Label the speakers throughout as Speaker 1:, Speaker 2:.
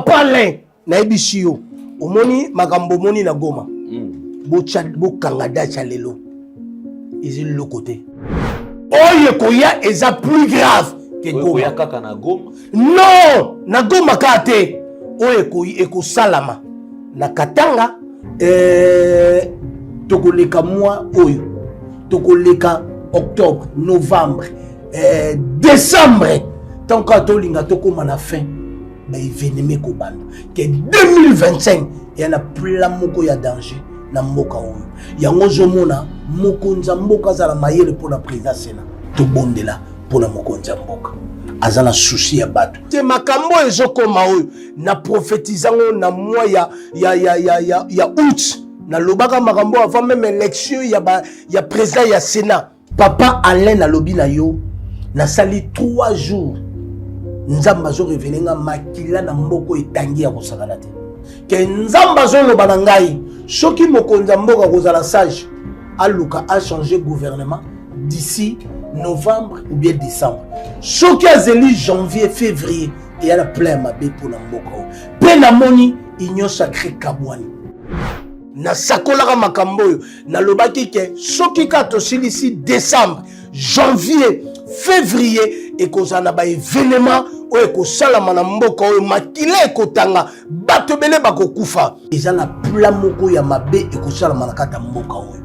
Speaker 1: Papa Alain na ebishio omoni makambo moni na Goma bo kangada chalelo ils le côté oye koya eza plus grave que Goma
Speaker 2: ya kaka na Goma
Speaker 1: non na Goma kate oye koyi ekosalama na Katanga tokoleka mois oyo tokoleka octobre novembre décembre tant que tolinga tokoma na fin ba événement ko banda que 2025 ya na plan moko ya danger na mboka oyo yango zomona mokonza mboka za la mayele pour la présidence Sénat to bondela pour la mokonza mboka azana souci ya bato te makambo ezokoma oyo na prophétisant na mois ya août na lobaka makambo avant même élection ya président ya Sénat Papa Alain na lobi na yo na sali 3 jours nzamba zo révéler nga makila na mboko etangi ya kosakana te ke nzamba zo loba na ngai soki mokonza mboka kozala sage aluka a changer gouvernement d'ici novembre ou bien décembre soki azeli janvier février et ala plein mabe pour na mboka pe na moni union sacrée kabwani na sakolaka makambo oyo na lobaki ke soki ka tosilisi décembre janvier février ekozala ba événement oyo ekosalama na mboka oyo makila ekotanga bato bele bakokufa eza na plan moko ya mabe ekosalama na kata mboka oyo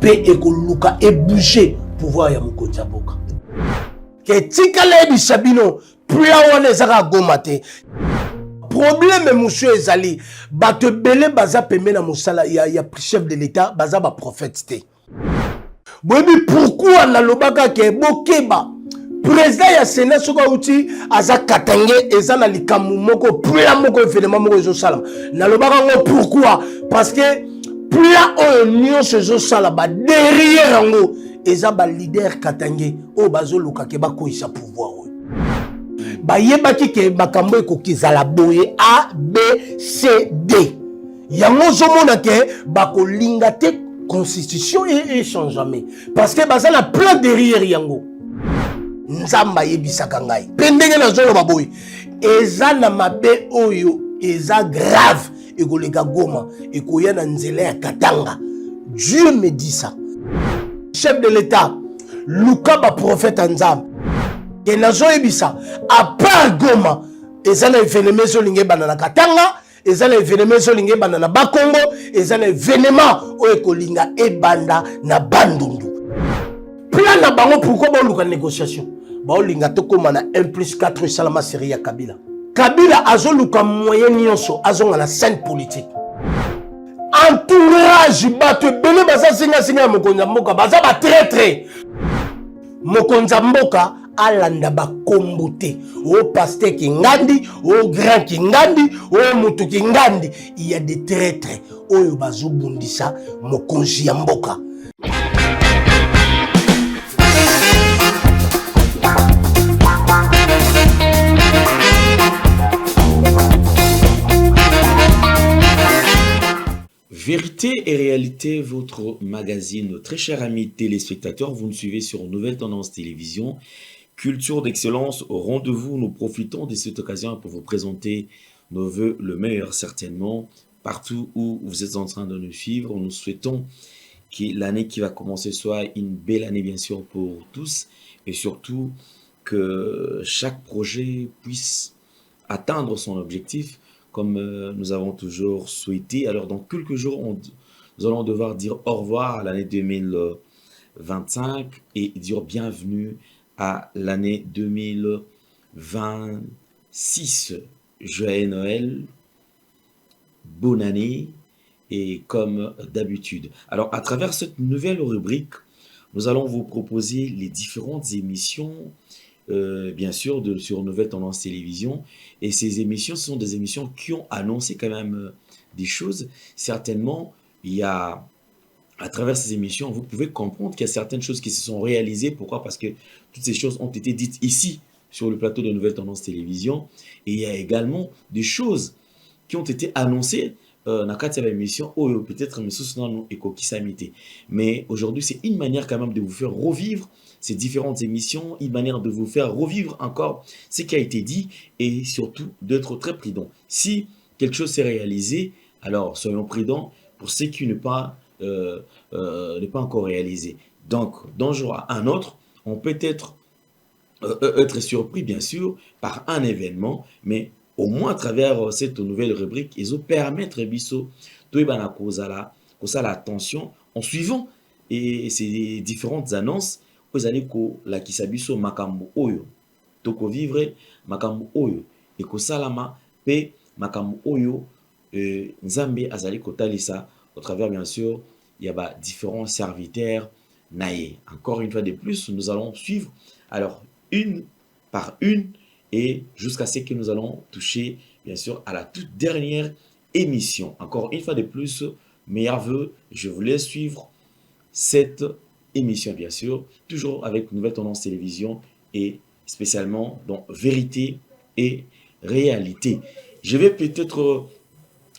Speaker 1: pe ekoluka ebouger pouvoir ya mokonzi ya mboka ke tikala yebisa bino plan wana ezaka Goma te problème monsieur ezali bato bele baza pembe na mosala ya chef de l'état baza ba prophète te boyebi pourquoi na lobaka ke bokeba président ya Sénat soka uti aza katange eza na likamu moko plan moko événement moko ezosalama na lobaka ngo pourquoi parce que plan oyo nyonso ezosalama derrière yango eza ba leader katange oyo bazoluka ke bakoyisa pouvoir oyo bayebaki ke makambo ekokizala boye A B C D yango zomona ke bakolinga te constitution et change jamais parce que baza na plan derrière yango nzamba yebisaka ngai pendenge na zolo baboy eza na mabe oyo eza grave ekoleka Goma ekoya na nzela ya Katanga Dieu me dit ça chef de l'état luka ba prophète nzamba ke nazo yebisa à part Goma eza na événement zolinge bana na Katanga eza na événement zolinge bana na Bakongo eza na événement oyo ekolinga ebanda na Bandundu plan na bango pourquoi ba luka négociation ba olinga tokoma na 1+4 salama série ya Kabila Kabila azoluka moyen nyonso azonga na scène politique entourage bato bele baza singa mokonza mboka baza ba traître mokonza mboka alanda bakombo te o pasteur Kingandi o grand Kingandi o mutu Kingandi il y a des traîtres oyo bazobundisa mokonzi ya mboka.
Speaker 2: Vérité et réalité, votre magazine. Très chers amis téléspectateurs, vous nous suivez sur Nouvelle Tendance Télévision. Culture d'excellence au rendez-vous. Nous profitons de cette occasion pour vous présenter nos voeux, le meilleur certainement, partout où vous êtes en train de nous suivre. Nous souhaitons que l'année qui va commencer soit une belle année bien sûr pour tous et surtout que chaque projet puisse atteindre son objectif comme nous avons toujours souhaité. Alors dans quelques jours, nous allons devoir dire au revoir à l'année 2025 et dire bienvenue à l'année 2026. Joyeux Noël, bonne année et comme d'habitude. Alors à travers cette nouvelle rubrique, nous allons vous proposer les différentes émissions bien sûr sur Nouvelle Tendance Télévision, et ces émissions sont des émissions qui ont annoncé quand même des choses. Certainement il y a à travers ces émissions vous pouvez comprendre qu'il y a certaines choses qui se sont réalisées. Pourquoi? Parce que toutes ces choses ont été dites ici sur le plateau de Nouvelle Tendance Télévision, et il y a également des choses qui ont été annoncées na kati ya émission peut-être misusu nanu ekokisamite. Mais aujourd'hui, c'est une manière quand même de vous faire revivre ces différentes émissions, une manière de vous faire revivre encore ce qui a été dit et surtout d'être très prudent. Si quelque chose s'est réalisé, alors soyons prudents pour ce qui n'est pas encore réalisé. Donc, d'un jour à un autre, on peut être surpris, bien sûr, par un événement, mais au moins à travers cette nouvelle rubrique, ils ont permettre biso toyebana kozala attention en suivant et ces différentes annonces vous allez ko la kisabiso makambo oyo toko vivre makambo oyo et ko salama pe makambo oyo nzambe azali kotalisa au travers bien sûr il y a différents serviteurs naïe. Encore une fois de plus, nous allons suivre alors une par une et jusqu'à ce que nous allons toucher, bien sûr, à la toute dernière émission. Encore une fois de plus, meilleurs vœux, je vous laisse suivre cette émission, bien sûr, toujours avec Nouvelle Tendance Télévision et spécialement dans Vérité et Réalité. Je vais peut-être,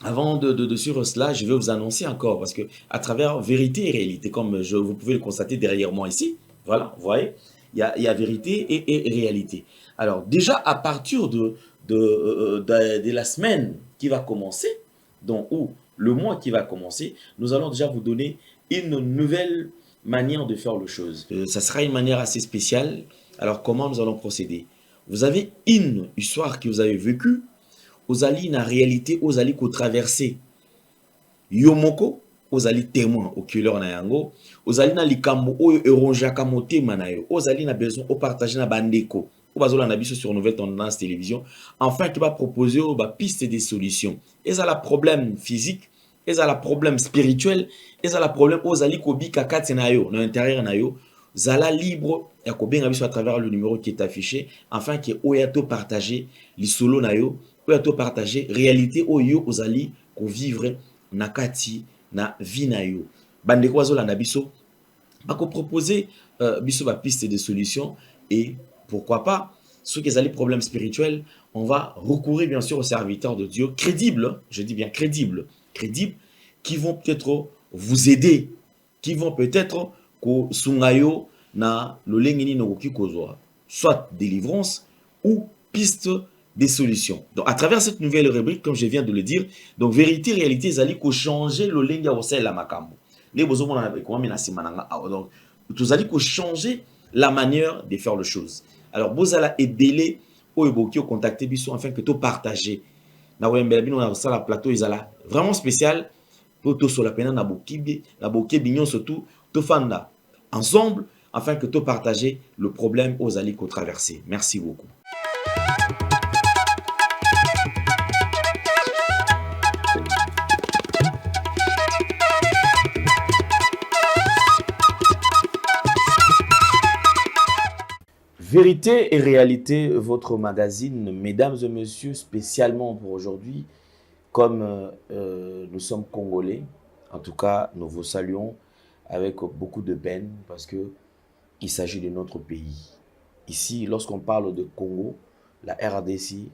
Speaker 2: avant de suivre cela, je vais vous annoncer encore, parce que à travers Vérité et Réalité, comme vous pouvez le constater derrière moi ici, voilà, vous voyez, il y a Vérité et Réalité. Alors déjà, à partir de la semaine qui va commencer, donc, ou le mois qui va commencer, nous allons déjà vous donner une nouvelle manière de faire les choses. Ça sera une manière assez spéciale. Alors, comment nous allons procéder? Vous avez une histoire que vous avez vécue, Ozali na réalité, Ozali ko traverser. Yomoko, Ozali témoin au cœur na yango, Ozali na likambo oyo eronjaka motema na yo, Ozali na besoin au partager na bandeko. Obazola na biso sur Nouvelle Tendance Télévision, enfin qui va proposer ba piste des solutions. Et ça la problème physique, et ça la problème spirituel, et ça la problème Ozali ko bika kati na yo, na intérieur na yo, zala libre ya ko benga biso à travers le numéro qui est affiché, enfin qui oyato partager li solo na yo. Pour partager réalité oyo ozali ko vivre na kati na vie na yo. Bande ko azolanda biso ba ko proposer biso ba piste de solution et pourquoi pas ceux qui ont des problèmes spirituels, on va recourir bien sûr aux serviteurs de Dieu crédibles, je dis bien crédibles, qui vont peut-être vous aider, qui vont peut-être ko sungayo na lolengini no kokozwa, soit délivrance ou piste des solutions. Donc, à travers cette nouvelle rubrique, comme je viens de le dire, donc vérité, réalité, ils ko changer le lenga au sel la makambo. Les besoins on a comment menacé mananga. Donc, vous allez ko changer la manière de faire les choses. Alors, vous allez aider au eboki au contacter biso afin que to partager. Na wembela bino na sala plateau ils ala vraiment spécial pour to sur la pena na boki bignon surtout to fanda ensemble afin que to partager le problème aux alliés qu'on traverser. Merci beaucoup. Vérité et réalité, votre magazine, mesdames et messieurs, spécialement pour aujourd'hui, comme nous sommes Congolais, en tout cas, nous vous saluons avec beaucoup de peine parce qu'il s'agit de notre pays. Ici, lorsqu'on parle de Congo, la RDC,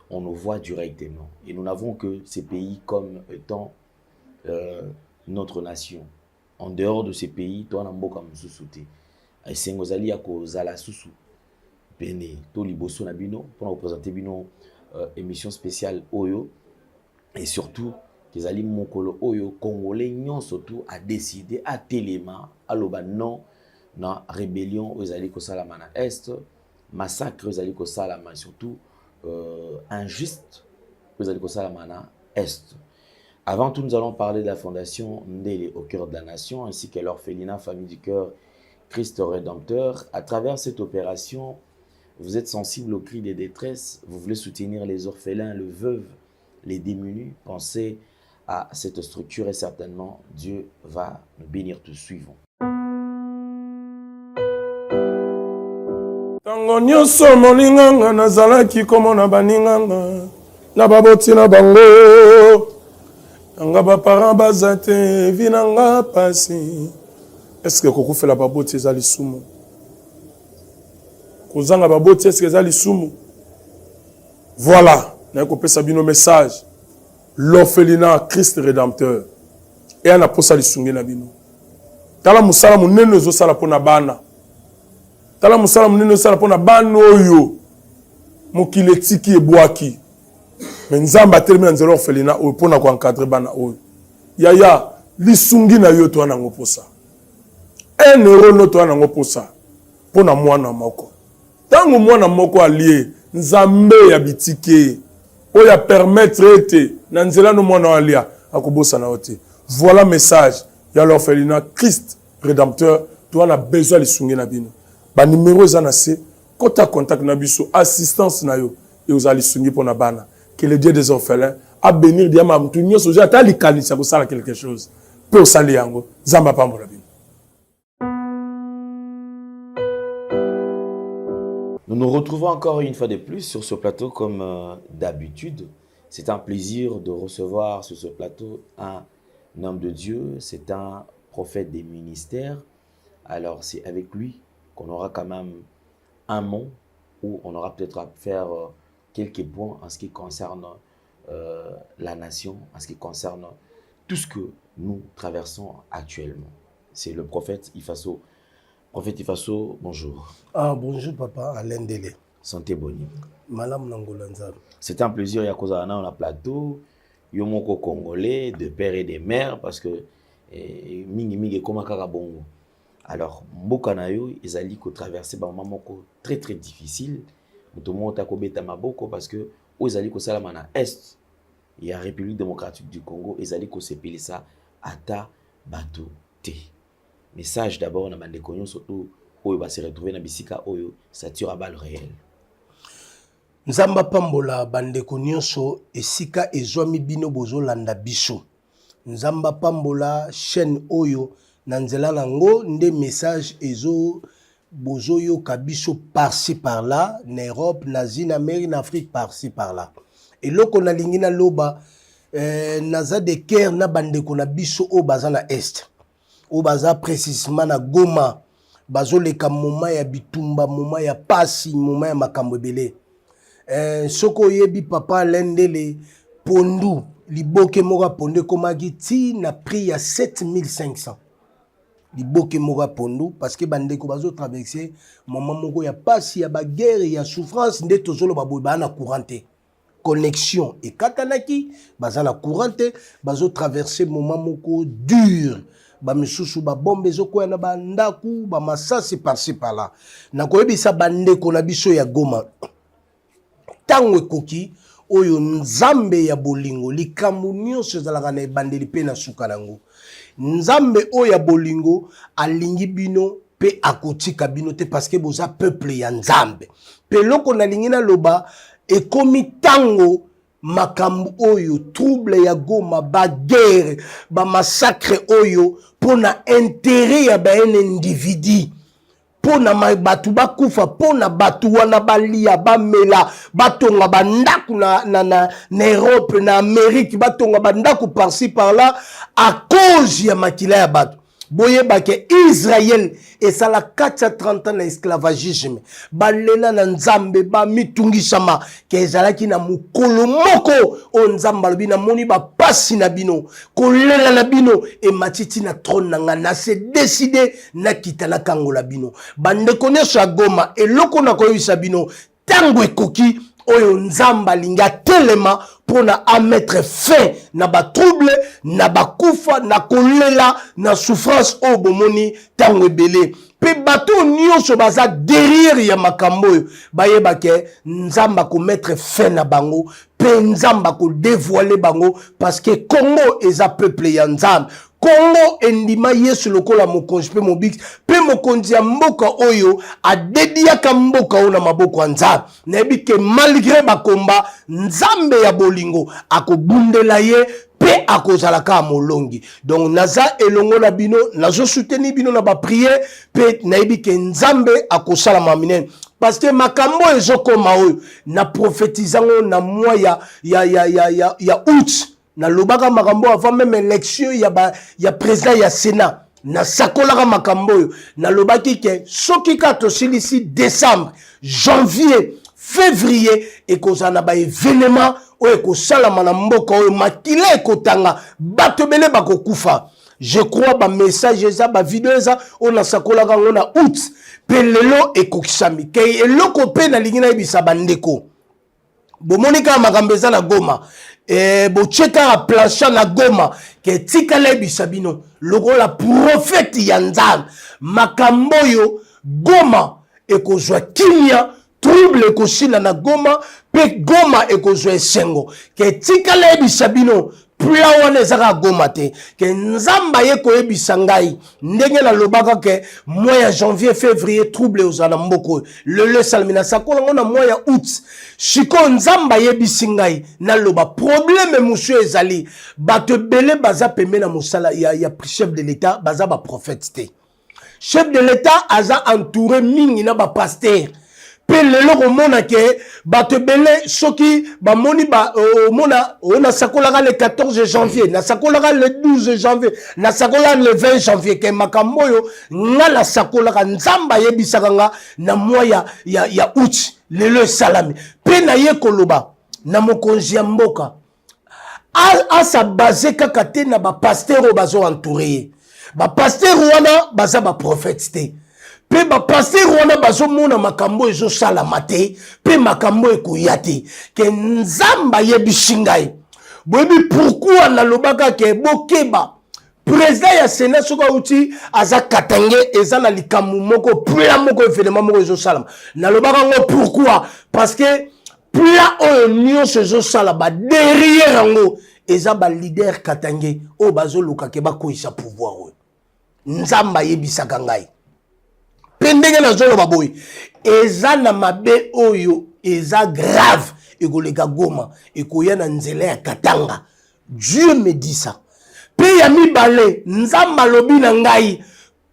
Speaker 2: on nous voit directement. Et nous n'avons que ces pays comme étant notre nation. En dehors de ces pays, toi, Namboka Moussouté. Et Sengozali a kozala susu. Bene, to liboso na bino pour vous présenter bino émission spéciale Oyo et surtout les ali mokolo Oyo congolais nyon surtout a décidé à téléma à loba non na rébellion aux ali ko salama na est massacre aux ali ko salama surtout injuste aux ali ko salama na est. Avant tout, nous allons parler de la fondation Ndele au cœur de la nation ainsi que l'orphelinat Famille du Cœur Christ Rédempteur. À travers cette opération, vous êtes sensible aux cris de détresse, vous voulez soutenir les orphelins, les veuves, les démunis. Pensez à cette structure et certainement Dieu va nous bénir. Tout suivons.
Speaker 3: Tango nyonso moninganga nazalaki komona baninganga na baboti na bango nanga baparent baza te vi nanga pasi. Est-ce que koko fait la baboti ezali sumu? Kozanga baboti est-ce que ezali sumu? Voilà, na kopesa bino message. l'orphelinat Christ Rédempteur et ana posa lisungi na bino tala musala munene zo sala pona bana tala musala munene sala pona bana oyo mokile tiki ebwaki mais nzamba termine nzelo orphelinat oyo pona ko encadrer bana oyo yaya lisungi na yo to ana ngoposa 1 euro no to ana ngoposa pona mwana moko tango mwana moko alie nzambe ya bitike oya permettre ete na nzela no mwana alia akobosa na ote. Voilà message ya l'orphelinat Christ Rédempteur to ana besoin lisungi na bino ba numéro za na se kota contact na biso assistance na yo et aux lisungi pona bana que le Dieu des orphelins a bénir diama mtu nyoso ja ta likanisa ko sala quelque chose pe o sali yango zamba pambola bino.
Speaker 2: Nous nous retrouvons encore une fois de plus sur ce plateau comme d'habitude. C'est un plaisir de recevoir sur ce plateau un homme de Dieu, c'est un prophète des ministères. Alors c'est avec lui qu'on aura quand même un mot où on aura peut-être à faire quelques points en ce qui concerne la nation, en ce qui concerne tout ce que nous traversons actuellement. C'est le prophète Ifaso. Prophète Ifaso, bonjour.
Speaker 1: Ah, bonjour papa, Alain Dele.
Speaker 2: Santé boni.
Speaker 1: Malam Nangolanza.
Speaker 2: C'est un plaisir, Yakozana, on a plateau, Yomoko Congolais, de père et de mère, parce que Mingi Mingi Komakara Bongo. Alors, Mbokanayo, ils allaient traverser un moment très très difficile. Tout le monde a kobeta maboko parce que ils allaient salamana est, il y a République démocratique du Congo, ils allaient s'épeler ça ata bato te. Message d'abord, on a demandé surtout où va se retrouver dans Bisika Oyo, ça tire à balles réelles.
Speaker 1: Nzamba pambola bandeko nyonso esika ezwami bino bozo landa biso. Nzamba pambola chaîne Oyo na nzela nango nde message ezo bozo yo kabiso par-ci par-là, en Europe, na Zina, Amérique, en Afrique, par-ci par-là. Et là qu'on a lingina loba naza de guerre na bandeko na biso o baza na est. O baza précisément na Goma, bazo leka moma ya bitumba, moma ya pasi, moma ya makambo ebele. Soko yebi papa lendele pondu liboke mora pondu komaki ti na prix ya 7500. Liboke mora pondu parce que bandeko bazo traverser moment moko ya pasi ya ba guerre ya souffrance nde tozolo baboy ba na courante. Connexion et katanaki baza na courante bazo traverser moment moko dur. Ba misusu ba bombe zoko na ba ndaku ba masasi par-ci par-là. Na koyebisa bandeko na biso ya Goma. Tango ekoki oyo nzambe ya bolingo likambo nyonso ezalaka na ebandeli pe na suka nango. Nzambe oyo ya bolingo alingi bino pe akotika bino te parce que boza peuple ya nzambe. Pe loko na lingi na loba ekomi tango makambo oyo trouble ya Goma ba guerre ba massacre oyo pona intérêt ya ba un individu. Pona batu bakufa pona batu wana balia bamela batonga bandaku na Europe na Amérique batonga bandaku par-ci par-là à cause ya makila ya batu. Boyeba ke Israël et ça la 430 ans d'esclavagisme balela na nzambe ba mitungisama ke ezalaki na mukolo moko o nzamba lobi na moni ba pasi na bino kolela na bino e matiti na trône na na se décider na kitala kangola bino bande connaître à Goma et loko na koyisa bino tango ekoki oyo nzamba linga telema pona a mettre fin na ba trouble na ba kufa na kolela na souffrance o bomoni tango ebele pe bato nyonso baza derrière ya makambo bayeba ke nzamba ko mettre fin na bango pe nzamba ko dévoiler bango parce que Congo eza peuple ya nzambe Congo endima yesu lokola mokonzi pe mobiki pe mokonzi ya mboka oyo adediaka mboka ona maboko ya nzambe nayebi ke malgré bakomba nzambe ya bolingo akobundela ye pe akozalaka molongi donc naza elongo na bino nazo soutenir bino na ba prière pe nayebi ke nzambe akosala maminen parce que makambo ezokoma oyo na prophétisant na mois ya août na lobaka makambo avant même élection ya président ya Sénat na sakolaka makambo na lobaki ke soki ka tosili si décembre janvier février ekozala ba événement oyo ekosalama na mboka oyo makila ekotanga bato bele bakokufa. Je crois ba message eza ba video eza on a sakola kango na août pe lelo ekokisami ke eloko pe na lingina ebisa bandeko bomonika makambo eza na Goma bocheka a plancha na Goma ke tikala ebisa bino lokola prophète ya Nzambe makambo yo Goma ekozwa kimia trouble ekosila na Goma pe Goma ekozwa esengo ke tikala ebisa bino pula wana ezaka Goma te ke Nzamba ye koyebisa ngai ndenge na lobaka ke mois ya janvier février trouble ozala mboko le salmina sakola na mois ya août shiko Nzamba yebisi ngai na loba problème monsieur ezali bato bele baza pembe na mosala ya chef de l'état baza ba prophète te chef de l'état aza entouré mingi na ba pasteur pe lelo komona ke bato bele soki bamoni ba mona ona sakolaka le 14 janvier na sakolaka le 12 janvier na sakolaka le 20 janvier ke makambo yo ngala sakolaka Nzamba yebisaka nga na mois ya août lelo salami pe na ye koloba na mokonzi ya mboka asa basé kaka te na ba pasteur bazo entouré ba pasteur wana baza ba prophète te pe ba pasteur wana bazo mona makambo ezo sala mate pe makambo ekoya te ke Nzamba yebisi ngai boyebi pourquoi na lobaka ke bokeba président ya Sénat soka uti aza katange eza na likamu moko pula moko événement moko ezo sala na lobaka ngo pourquoi parce que pula oyo nyonso ezo sala ba derrière ngo eza ba leader katange o bazo luka ke bakoisa pouvoir oyo Nzamba yebisaka ngai pendenge na zolo baboy eza na mabe oyo eza grave ekoleka Goma ekoya na nzela ya Katanga. Dieu me dit ça pe ya mibale Nzamba lobi na ngai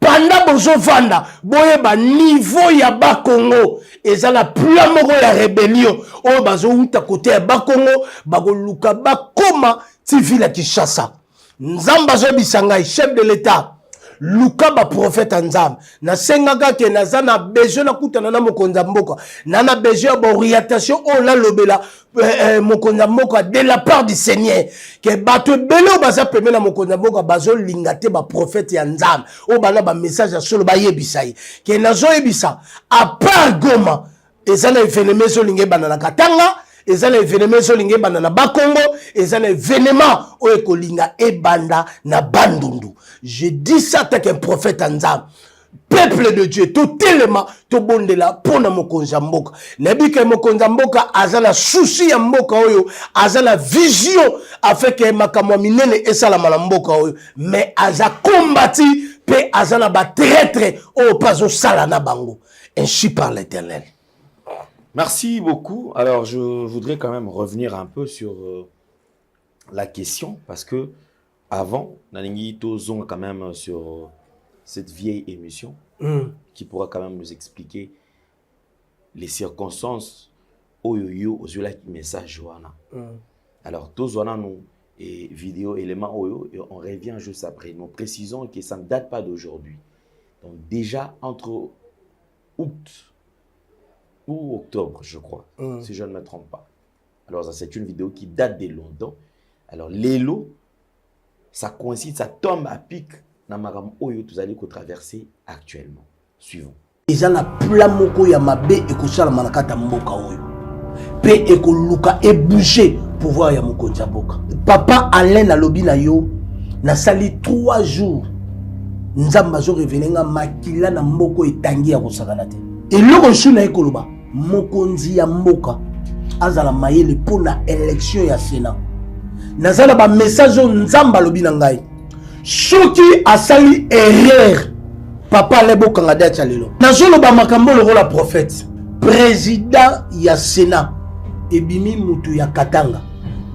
Speaker 1: panda bozo vanda boyeba niveau ya Bakongo eza na pula moko ya rébellion oyo bazo uta kote ya Bakongo bakoluka bakoma ti ville ya Kinshasa. Nzamba zo bisangai chef de l'état luka ba prophète Nzambe na sengaka ke nazana besoin na kutana na mokonza mboka na besoin ba orientation on la lobela mokonza mboka de la part du Seigneur ke bato belo baza pemela mokonza mboka bazo lingate ba prophète ya Nzambe o bana ba message solo ba yebisai ke nazo yebisa à part Goma ezana événement zo lingé bana na Katanga ezana événement zo lingé bana na Bakongo ezana événement o ekolinga ebanda na Bandundu. Je dis ça tant qu'un prophète Nzambe. Peuple de Dieu, tout tellement, tout bon de la pona mokonza mboka. Nebi ke mokonza mboka azala souci ya mboka oyo, azala vision afin que makamwa minene esala mala mboka oyo, mais aza kombati pe azala ba traître o pazo sala na bango. Ainsi par l'Éternel.
Speaker 2: Merci beaucoup. Alors, je voudrais quand même revenir un peu sur la question parce que avant, Nalingi Tozong quand même sur cette vieille émission qui pourra quand même nous expliquer les circonstances oyo aux message Joana. Alors, Tozwana nous et vidéo éléments oyo et on revient juste après. Nous précisons que ça ne date pas d'aujourd'hui. Donc déjà entre août ou octobre, je crois, si je ne me trompe pas. Alors ça c'est une vidéo qui date de longtemps. Alors l'élo ça coïncide, ça tombe à pic dans Maram Oyo, vous allez traverser actuellement. Suivons.
Speaker 1: Ils ont la plamoko ya mabe et kosala manakata mboka oyo. Pe ekoluka e bouger pouvoir ya mokonza mboka. Papa Alain na lobi na yo na sali 3 jours. Nzamba zo revenenga makila na mboko etangi ya kosakana te. Et loko shuna ekoloba mokonzi ya mboka azala mayele pona élection ya Sénat. Nazala ba message Nzamba lobi na ngai soki asali erreur papa lebo kangada chalelo nazolo ba makambo lokola prophète président ya Sénat ebimi mutu ya Katanga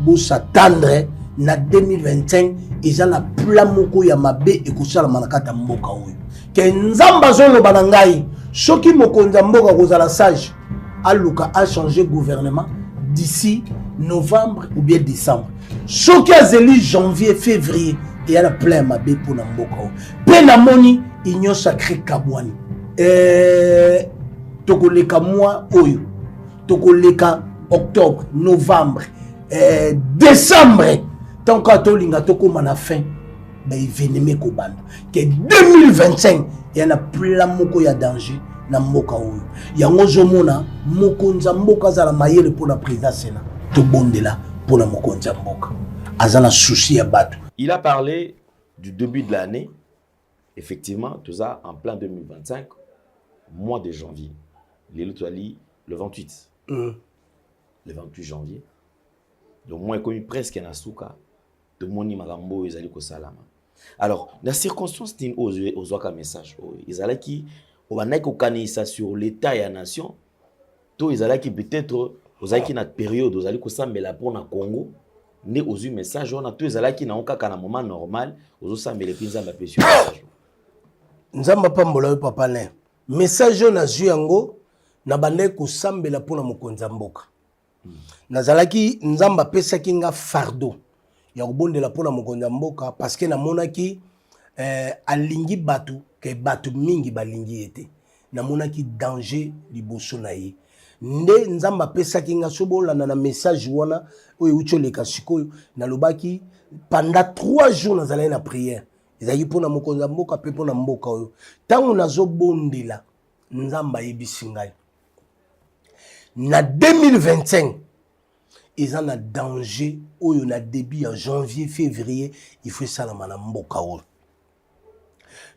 Speaker 1: bosa tendre na 2025 ezala plan moko ya mabe ekosala manakata mboka oyo ke Nzamba zolo ba ngai soki mokonza mboka kozala sage aluka a changer gouvernement d'ici novembre ou bien décembre. Soki azeli janvier, février, et y a la plein ma bé pour Namboka. Penamoni, igno sacré kabwani. Toko leka moi oyo. tokoleka octobre, novembre, décembre. Tant que tolinga tokoma na fin, ben événement ko banda. Que 2025, il y a plein moko ya danger na mboka oyo. Yango zomona mokonza mboka za la mayele pour la présidence Sénat. To bondela pour la mokonza mboka. Azana souci ya bato.
Speaker 2: Il a parlé du début de l'année. Effectivement, tout ça en plein 2025, mois de janvier. Le 28. Le 28 janvier. Le mois est connu presque en Asuka. De moni magambo ezali ko salama. Alors, la circonstance d'une aux message. Ils allaient qui on a kanisa sur l'état et la nation. To ils allaient qui peut-être aux qui notre période aux allaient ko sambela pour na Congo. Ne aux message on a tous ils allaient qui na onka na moment normal aux sambela pinza ma pression.
Speaker 1: Nzamba pambola papa ne. Message na zuyango na bande ko sambela pour na mokonza mboka. Nazalaki nzamba pesa kinga fardeau. Ya kobondela pona mokonza mboka parce que na monaki alingi batu ke batu mingi balingi ete na monaki danger liboso na ye nde nzamba pesa kinga sobola na message wana oyo ucholeka sikoyo na lobaki pendant 3 jours nazala na prière ezali pona mokonza mboka pe pona mboka oyo tango nazo bondela nzamba yebisi ngai na 2025 ils ont un danger où il y a début en janvier, février, il faut ça la mboka ou.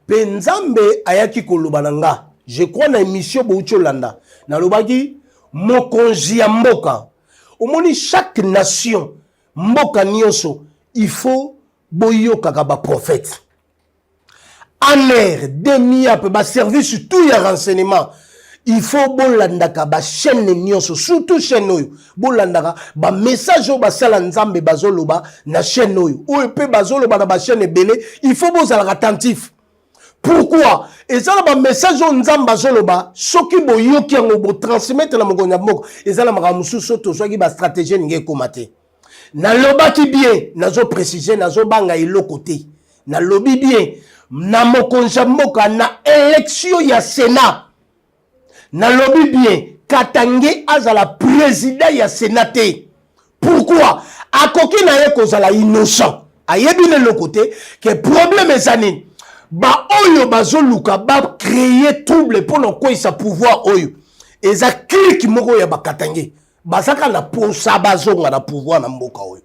Speaker 1: Penzambe ayaki kolobananga, je crois na émission Boucholanda, na lobaki mokonzi ya mboka. Au moins chaque nation mboka nyoso, il faut boyo kakaba prophète. Aner demi-ap ba service tout ya renseignement. Il faut bolandaka ba chaîne nyonso surtout chaîne oyo bolandaka ba message ba sala nzambe bazoloba na chaîne oyo ou pe bazoloba na ba chaîne belé il faut bozala attentif. Pourquoi? Et ça ba message nzambe bazoloba soki boyoki yango bo transmettre na mokonza moko ezala makamusu soto soki ba stratégie nge komate na lobaki bien nazo préciser nazo banga iloko te na lobi bien na mokonza moko na élection ya Sénat na lobby bien, Katange azala président ya sénaté. Pourquoi? Akoki na ye kozala innocent. Ayebi le côté que problème ezani. Ba oyo bazoluka ba créer trouble pour no ko sa pouvoir oyo. Eza clique moko ya ba Katange. Basaka na posa bazonga na pouvoir na mboka oyo.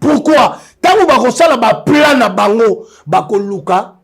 Speaker 1: Pourquoi? Tango ba kosala ba plan na bango ba koluka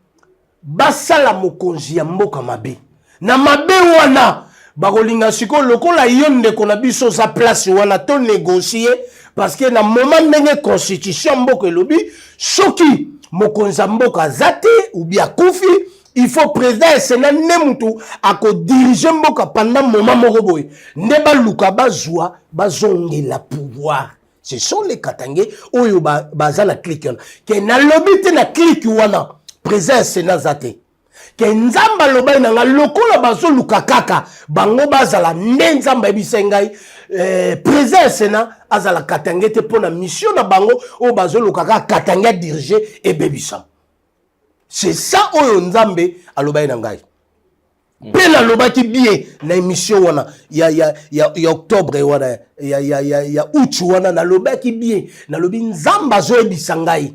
Speaker 1: basala mokonzi ya mboka mabe. Na mabe wana bakolinga siko lokola yonde kona biso sa place wana to négocier parce que na moment ndenge constitution mboka elobi soki mokonza mboka zate ou bien kufi il faut président et sénat nemutu ako diriger mboka pendant moment moko boy nde baluka bazwa bazongela pouvoir. Ce sont les Katangé oyo bazala clique ke na lobi te na clique wana président et sénat zate que nzamba lobai na lokola bazo luka kaka bango bazala nzamba bisengai président Sénat azala Katange te pona mission na bango o bazo luka kaka Katange diriger et bebisa. C'est ça oyo nzambe alobai na ngai. Pe na lobaki bien na émission wana ya octobre wana ya août wana na lobaki bien na lobi nzamba zo ebisa ngai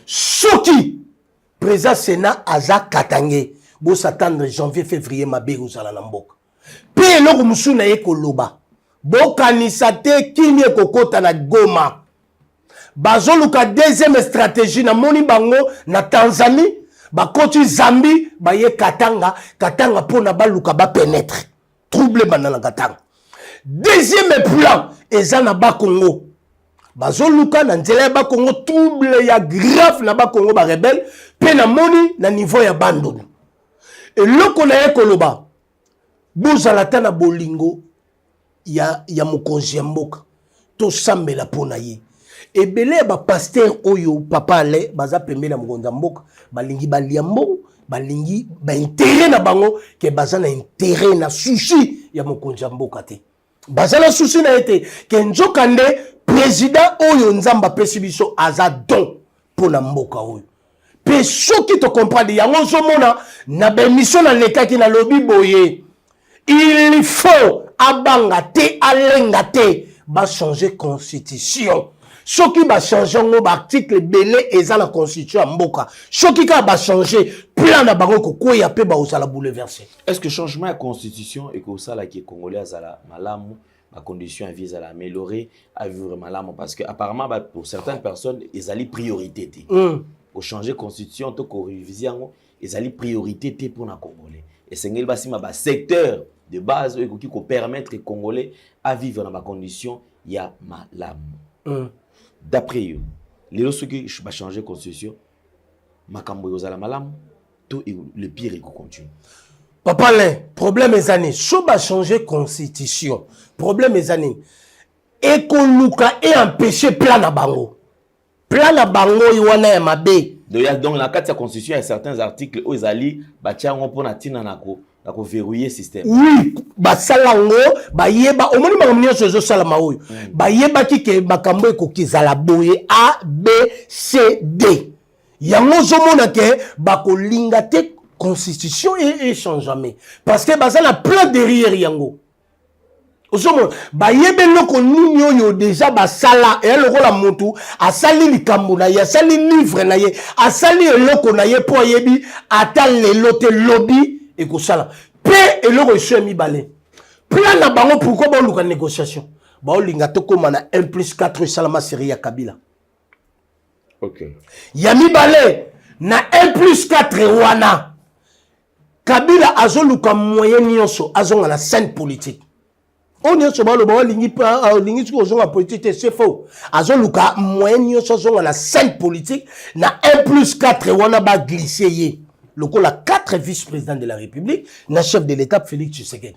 Speaker 1: soki président Sénat aza Katange bo s'attendre janvier février mabe ozala na mboka pe eloko musu na ye koloba bo kanisa te kimie kokota na Goma bazoluka deuxième stratégie na moni bango na Tanzanie bakoti Zambie baye Katanga pona baluka ba pénètre trouble banana Katanga deuxième plan eza na ba Congo bazoluka na nzela ba Congo trouble ya grave na ba Congo ba rebelle pe na moni na niveau ya bandolu et loko na ye koloba bozala ta na bolingo ya mokonzi ya mboka to sambela pona ye ebele ba pasteur oyo papa ale baza pembe na mokonzi ya mboka balingi baliambo balingi ba intérêt na bango ke baza na intérêt na souci ya mokonzi ya mboka te baza na souci na ete ke nzoka nde président oyo nzamba pesi biso aza don pona mboka oyo. Pe soki to comprendre yango zomona na bémission na leka ki na lobi boye il faut abanga te alenga te ba changer constitution. Soki ba changer ngo ba article belé eza la constitution mboka. Soki ka ba changer plan na bango ko koya pe ba osala bouleverser.
Speaker 2: Est-ce que changement de constitution et que ça là qui est congolais azala malamu, ma condition vise à l'améliorer, à vivre malamu parce que apparemment pour certaines personnes ils allaient priorité té. Au changer constitution to ko réviser ngo, ils allaient priorité té pour na congolais. Et c'est ngel basima ba secteur de base qui ko permettre les congolais à vivre dans ma condition ya malamu. D'après eux, les autres qui va changer de constitution, makambo yozala malam, tout le pire est qu'on continue.
Speaker 1: Papa, le problème est anné. Si on va changer de constitution, problème est anné. Et qu'on nous a empêché plan à bango. Plan à bango, il y a un mabé.
Speaker 2: Donc, dans la constitution, il y a certains articles où ils allaient, on peut verrouiller le système.
Speaker 1: Oui, basalango, bayeba, au moins il y a salama oyo. Bayeba ki ke bakambo ekokizala boye A, B, C, D. Yango zomona ke bakolinga te constitution et change jamais. Parce que basala plein derrière yango. Ozomona, bayebe loko nini oyo déjà basala et le rôle motu asali likambo na ye, asali livre na ye, asali eloko na ye po yebi atal le lote lobby. Et que ça là, paix et le reçu mi balé. Plan na bango pourquoi ba luka négociation. Ba olinga to comme na 1+4 salama série ya Kabila.
Speaker 2: OK.
Speaker 1: Yami balé na 1+4 wana. Kabila azoluka moyen nyonso azonga na scène politique. On y a ba lingi pa lingi ko zonga politique c'est faux. Azoluka moyen nyonso azonga na scène politique na 1+4 wana ba glisser ye. Le coup, la 4 vice-présidents de la République, le chef de l'État, Félix Tshisekedi.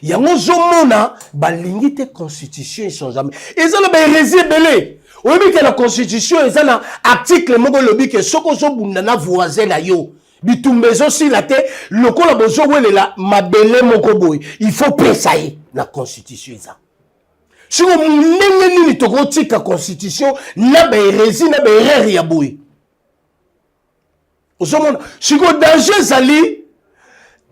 Speaker 1: Il y a un zomona, balingi te constitution, ils sont jamais. Et ça, la hérésie belé. Oui, mais que la constitution, ils ont un article, mon lobby, que ce qu'on s'en bounana voisin là yo. Bitumbezo si la te, le coup, la bozo, ouais, la, ma belé, mon koboy. Il faut payer la constitution, ça. Si vous n'avez ni tokotique la constitution, n'a pas hérésie, n'a pas erreur, yaboui. Si vous danger zali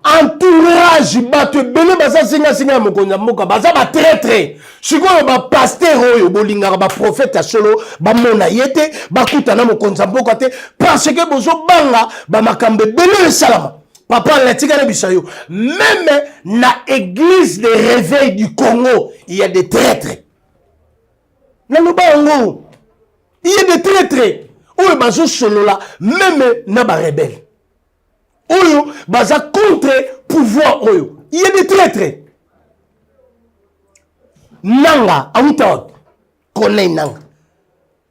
Speaker 1: entourage bato belé baza singa mokonza mboka baza ba traître si vous ba pasteur oyo bolinga ba prophète a solo ba mona yete ba kutana mokonza mboka te parce que bozo banga ba makambe belé salama papa latika na bisayo même na église de réveil du Congo il y a des traîtres na lobango il y a des traîtres. Oyo bazo solo la même na ba rebelle. Oyo baza contre pouvoir oyo. Il y a des traîtres. Nanga auta connaît nanga.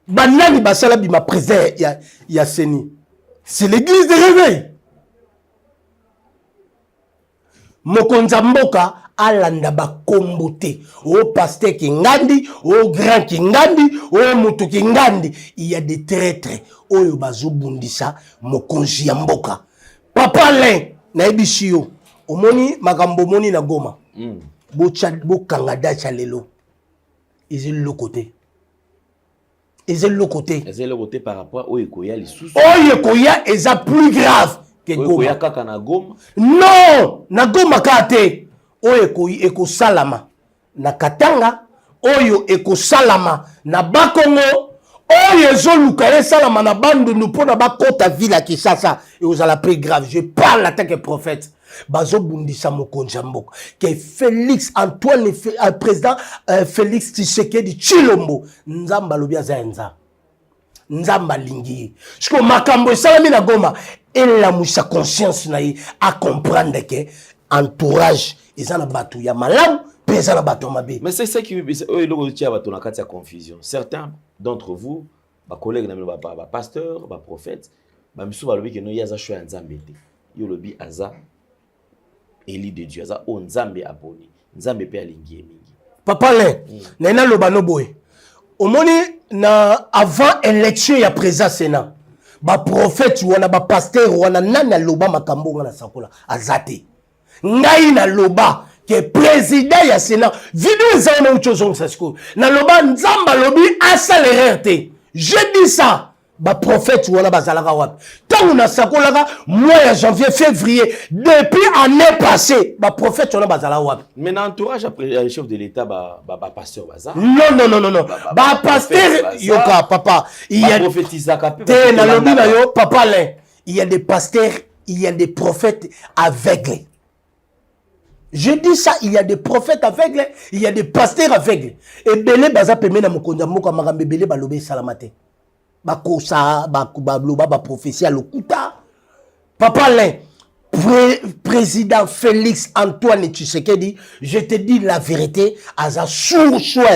Speaker 1: Banani basala bima président ya Seni. C'est l'église de réveil. Mokonza mboka alanda ba kombote o pasteur kingandi o grand kingandi o mutu kingandi il y a des traîtres oyo bazobundisa mokonzi ya mboka papa len na ebishio omoni makambo moni na Goma bo kangada cha lelo ils est le côté
Speaker 2: par rapport au ekoya les sous
Speaker 1: o ekoya est plus grave que Goma
Speaker 2: kaka na Goma
Speaker 1: non na Goma kate oyo eko salama na Katanga oyo eko salama na Bakongo oyo ezoluka salama na Bandundu mpona bakota ville ya Kinshasa et aux la plus grave je parle en tant que prophète bazo bundisa mokonzi mboka que Félix Antoine président Félix Tshisekedi Tshilombo nzamba lobi azaenza nzamba lingi siko makambo salami na Goma elle musa conscience na ye à comprendre que entourage ils ont battu ya malam pesa na bato mabe
Speaker 2: mais c'est ça qui eux le tia bato na kati ya confusion certains d'entre vous ba collègues na ba pasteur ba prophète ba misu ba lobi que no yaza choix nzambe te yo lobi aza éli de Dieu aza o nzambe aponi nzambe pe alingi mingi
Speaker 1: papa le na loba no boy omoni na avant élection ya président Sénat ba prophète wana ba pasteur wana nana loba makambo na sakola azate ngai na loba que président ya Sénat vidéo za na ucho zong sasko na loba nzamba lobi asale rerte je dis ça ba prophète wana bazalaka wapi tant on a sakolaka mois de janvier février depuis année passée ba prophète wana bazalaka wapi
Speaker 2: mais dans entourage après le chef de l'état ba pasteur bazar
Speaker 1: non ba pasteur yoka papa il y a
Speaker 2: prophétisaka
Speaker 1: te na lobi na yo papa là il y a des pasteurs il y a des prophètes aveugles. Je dis ça, il y a des prophètes aveugles, il y a des pasteurs aveugles. Et belé baza peme na mokonza moka makambe belé balobe salamate. Bakosa, bakubabloba, ba prophétie à l'okuta. Papa Lin, président Félix Antoine Tshisekedi, je te dis la vérité, aza sur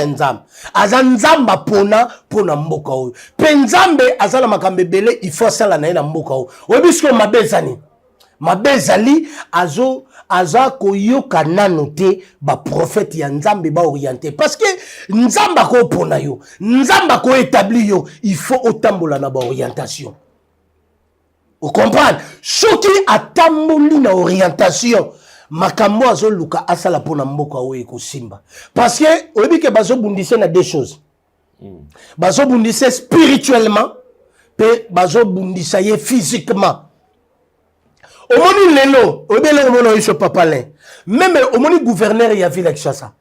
Speaker 1: nzam. Aza nzamba pona mboka o. Penzambe aza la makambe belé, il faut ça la na mboka o. Obisko mabezani. Mabezali aza koyoka nano te ba prophète ya nzambe ba orienté parce que nzamba ko pona yo nzamba ko établi yo il faut otambola na ba orientation. Vous comprenez soki atamboli na orientation makambo azo luka asala pona mboka o eko simba parce que oyebi ke bazo bundise na deux choses. Bazo bundise spirituellement pe bazo bundisa ye physiquement. Omoni lelo, obele omono iso papa Lin. Même omoni gouverneur ya ville Kinshasa.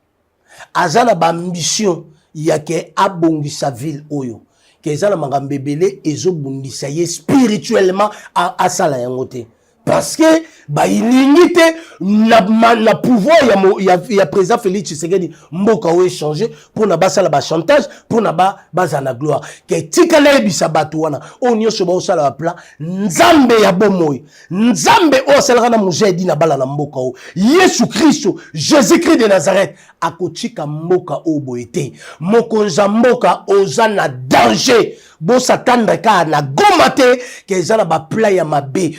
Speaker 1: Azana ba ambition ya ke abongisa ville oyo. Ke ezala makambe belé ezo bundisa ye spirituellement a sala yango te. Parce que ba ilingite na pouvoir ya président Félix Tshisekedi mboka o échanger pour na basala ba chantage pour na bazana gloire ke tikala ebisa batu wana onyo so ba osala ba plan nzambe ya bomoyi nzambe o sala na mujedi na bala na mboka o Yesu Kristo Jésus-Christ de Nazareth akotika mboka o boete mokonza mboka oza na danger bo satanda ka na gomate ke ezala ba plan ya mabe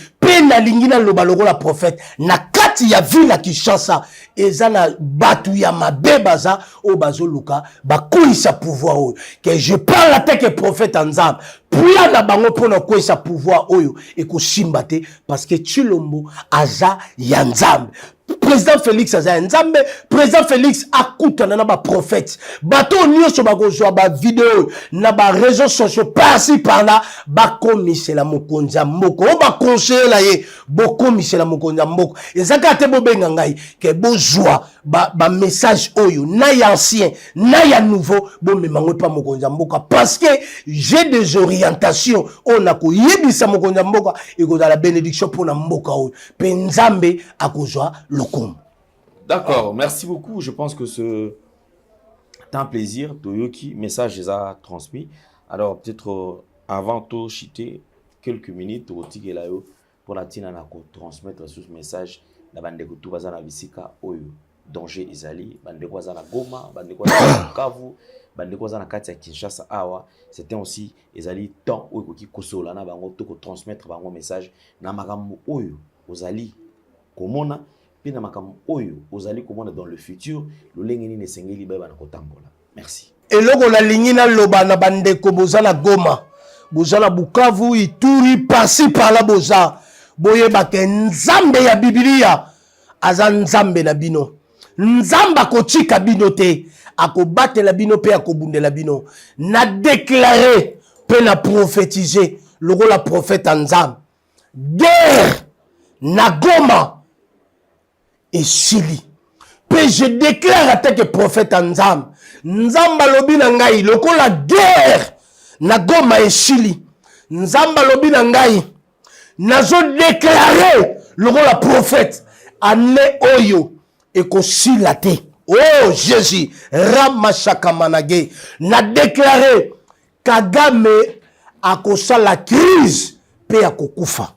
Speaker 1: na lingina lobaloko la prophète na kati ya ville Kinshasa ezana batu ya mabebaza o bazoluka bakuisa pouvoir oyo que je parle la tête que prophète Nzambe plan na bango pona kuisa pouvoir oyo ekosimba te parce que Chilombo aza ya Nzambe. Président Félix aza Nzambe, président Félix akutana na ba prophète. Bato nyonso bakozwa ba vidéo na ba réseaux sociaux par-ci par-là ba komisela mokonza mboko. O ba conseiller ye bo komisela mokonza mboko. Ezaka te bo benga ngai ke bozwa ba message oyo na ya ancien na ya nouveau bo memango pa mokonza mboko parce que j'ai des orientations on a ko yebisa mokonza mboko e ko la bénédiction pour na mboka oyo. Pe Nzambe akozwa lokum.
Speaker 2: D'accord, merci beaucoup. Je pense que c'est un plaisir. Toyoki, message les a transmis. Alors, peut-être avant tout, chiter quelques minutes au Tigelayo pour la Tina transmettre ce message. La bande de Koutou Bazana Visika, Oyo, danger Isali, bande de Kwazana Goma, bande de Kwazana Kavu, bande de Kwazana Katia Kinshasa Awa. C'était aussi Isali temps Oyo qui Kosola, na bango toko transmettre bango message. Na magamu Oyo, Ozali, Komona. Pina makam oyo ozali komona dans le futur lolengeni ne sengeli beba na kotambola. Merci. Eloko
Speaker 1: na lingina loba na bandeko bozala Goma bozala Bukavu Ituri par-ci par-là boza boyeba ke Nzambe ya Biblia aza Nzambe na bino Nzamba kotika bino te akobatela bino pe akobundela bino na déclarer pe na prophétiser loko la prophète Nzambe guerre na Goma et Chili. Puis je déclare à tant que prophète Nzambe. Nzamba lobi na ngai loko la guerre na Goma et Chili. Nzamba lobi na ngai nazo déclarer loko la prophète ane oyo eko silate. Oh Jésus, ramashaka manage na déclarer Kagame akosa la crise pe akokufa.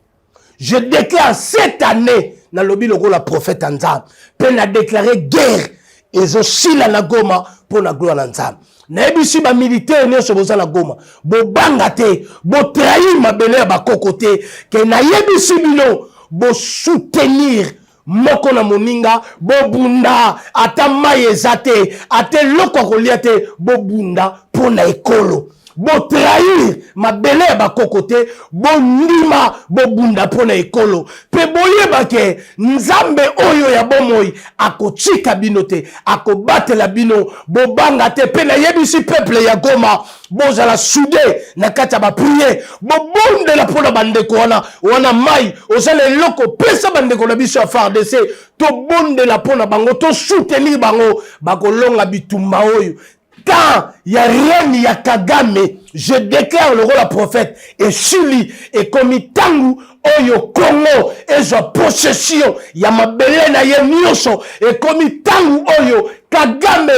Speaker 1: Je déclare cette année na lobi loko la prophète Nzambe pe na déclarer guerre ezo sila na Goma pour la gloire Nzambe. Na ebisi ba militaire nyonso boza na Goma bo banga te bo trahir mabele ba kokote ke na yebisi bino bo soutenir moko na moninga bo bunda ata maye zate ate loko kolia te bo bunda pour na ekolo bo trahir mabele ya bakoko te, bo ndima bo bunda pona ekolo pe boyeba ke nzambe oyo ya bomoi akotika bino te, akobatela bino bobanga te pe na yebisi peuple ya Goma bozala soudé na kati ya bapriere bobondela pona bandeko wana mai ozala eloko pesa bandeko na biso ya FARDC tobondela pona bango to soutenir bango bakolonga bitumba oyo. Quand il y a rien, il y a Kagame, je déclare le rôle de prophète et Chili et comme Tangu, Oyo Congo, et je possession, il y a ma belène à Yenioso et comme Tangu, Oyo Kagame,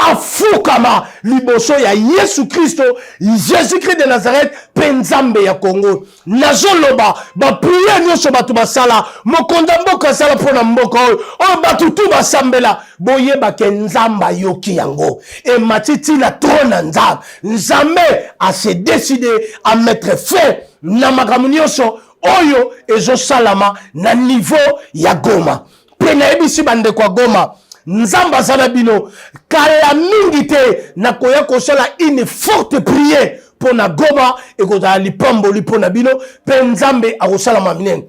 Speaker 1: Afukama, liboso ya Yesu Christo, Jésus-Christ de Nazareth, Penzambe ya Congo. Nazoloba, ba prier nyoso batu basala, mokonda mboka sala pona mboka o batu tu basambela, boye ba kenzamba yoki yango. Et matiti la trona nzambe a se décidé à mettre fin na makambo nyoso oyo ezo salama na niveau ya Goma. Pena ebisi bande kwa Goma. Nzamba Zanabino, kala mingi te na koya kosala une forte prière pour na Goma et koza lipambo lipona bino pe nzambe akosala maminen.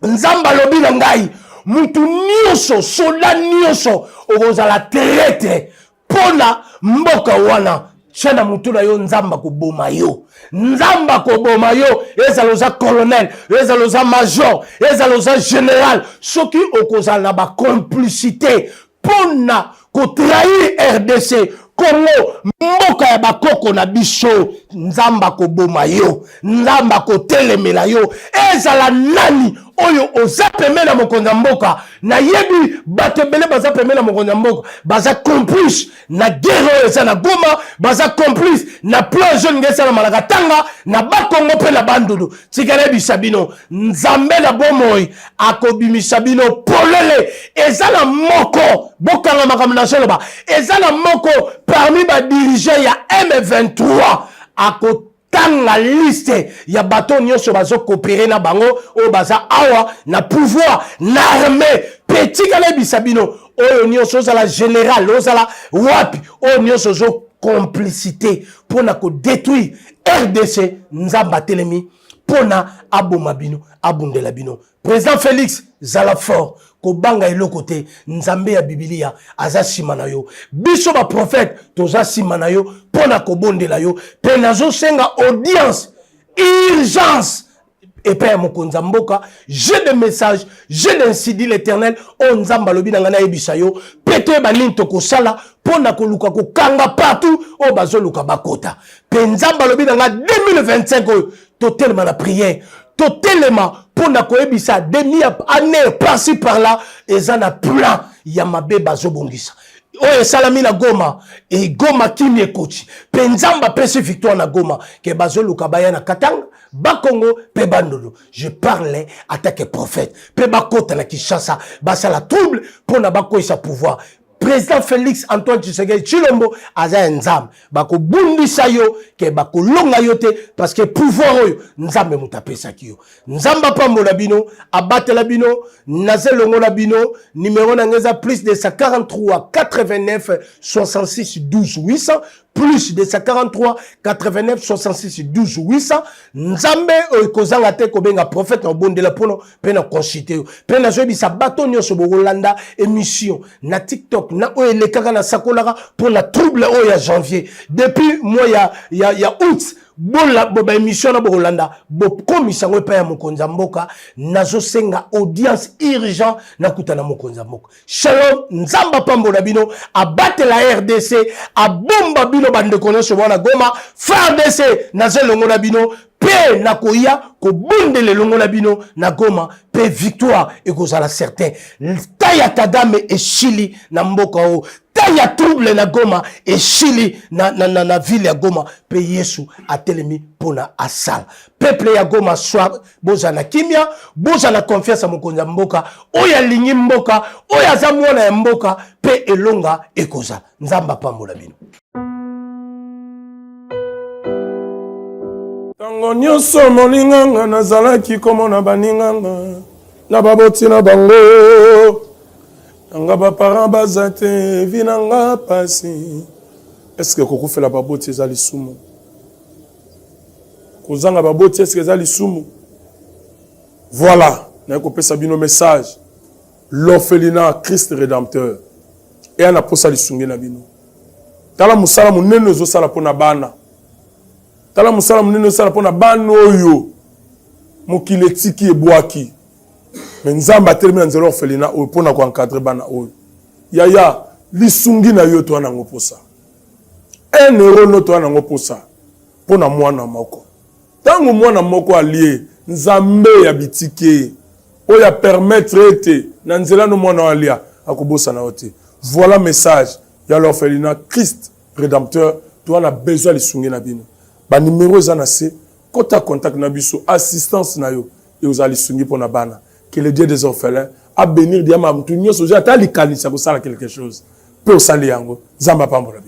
Speaker 1: Nzamba lobi na ngai mutu nyonso sola nyonso okozala traître pona mboka wana. Chana mutu na yo nzamba koboma yo. Nzamba koboma yo. Ezaloza colonel, ezaloza major, ezaloza général. Soki okozala na ba complicité pona ko trahir RDC Congo mboka ya bakoko na biso nzamba koboma yo. Nzamba ko telemela yo. Ezala nani oyo ozapeme na mokonza mboka na yebi batebele baza peme na mokonza mboka baza complice na guerre eza na Goma baza complice na plan jeune ngesa na Malakatanga na bakongo pe na bandulu tikale bisabino nzambe na bomoi akobimisa bino polele ezala moko bokanga makambo na soloba ezala moko parmi ba dirigeants ya M23 tanga liste ya bato nyonso bazo coopérer na bango o baza awa na pouvoir na armée petit kale bisabino oyo nyonso zala général ozala wapi o nyonso zo complicité pour na ko détruire RDC nzamba telemi pona aboma bino abundela bino. Président Félix zala fort kobanga eloko te nzambe ya Biblia aza sima na yo biso ba prophète toza sima na yo pona kobondela yo pe nazo senga audience urgence et père mokonza mboka j'ai des messages j'ai d'incidi l'Éternel on nzamba lobi na ngana ebisa yo peto ba ninto ko sala pona ko luka ko kanga partout o bazo luka bakota pe nzamba lobi na nga 2025 totalement la prière totalement pour na koebisa demi-année par-ci par-là eza na plan ya mabe bazobongisa oyo salami na Goma et Goma kimi ekoti pe nzamba pesi victoire na Goma ke bazoluka baya na Katanga Bakongo pe bandolo je parlais à tant prophète pe bakota na Kinshasa basala trouble pour na bakoisa pouvoir. Président Félix Antoine Tshisekedi Tshilombo aza nzambe bako bundisa yo ke bako longa yo te parce que pouvoir oyo nzambe mutapesa kiyo nzamba pambo la bino abatela bino nazelongo la bino numéro na ngeza plus de 43 89 66 12 800 plus de 43 89 66 12 800 nzambe kozanga te kobenga prophète na bondela pono pe na consulter pe na zobi sa bato nyonso bolanda émission na TikTok na oyo le kaka na sakolaka pour la trouble oyo ya janvier depuis moi ya août bola boba émission na bolanda bo komisa ngo pa ya mokonza mboka nazo senga audience urgent na kutana mokonza mboka. Shalom nzamba pambola bino abate la RDC abomba bino bande konoso wana Goma FARDC nazelongo na bino pe na koya ko bondele longo na bino na Goma pe victoire ekozala certain taya Kagame et Chili na mboka o taya trouble na Goma et Chili na ville ya Goma pe Yesu atelemi pona asal peuple ya Goma soit boza na kimia boza na confiance mokonza mboka oya lingi mboka oya za mwana ya mboka pe elonga ekoza nzamba pambola bino.
Speaker 3: Tango nyonso molinganga nazalaki komona baninganga na baboti na bango nga baparent baza te vinanga pasi. Est-ce que kokufela baboti eza lisumu kozanga baboti est-ce que eza lisumu. Voilà, na ko pesa bino message. L'orphelinat Christ rédempteur. Et ana posa lisungi na bino. Tala musala munene zo sala pona bana. Tala musala munene zo sala pona bana oyo. Mokile tiki ebwaki. Mais nzamba termina nzelo orphelinat oyo pona ko encadrer bana oyo. Yaya lisungi na yo to ana ngoposa. 1 euro no to ana ngoposa. Pona mwana moko. Tango mwana moko allié nzambe ya bitike oya permettre ete na nzela no mwana alia akobosa na ote. Voilà message ya l'orphelinat Christ rédempteur. Tu as besoin de lisungi na bino. Ba numéro za na se kota contact na biso assistance na yo et aux lisungi pour na bana. Que le Dieu des orphelins a bénir diama mtu nyoso ja ta likanisa ko sala quelque chose. Pe osali yango zamba pambola.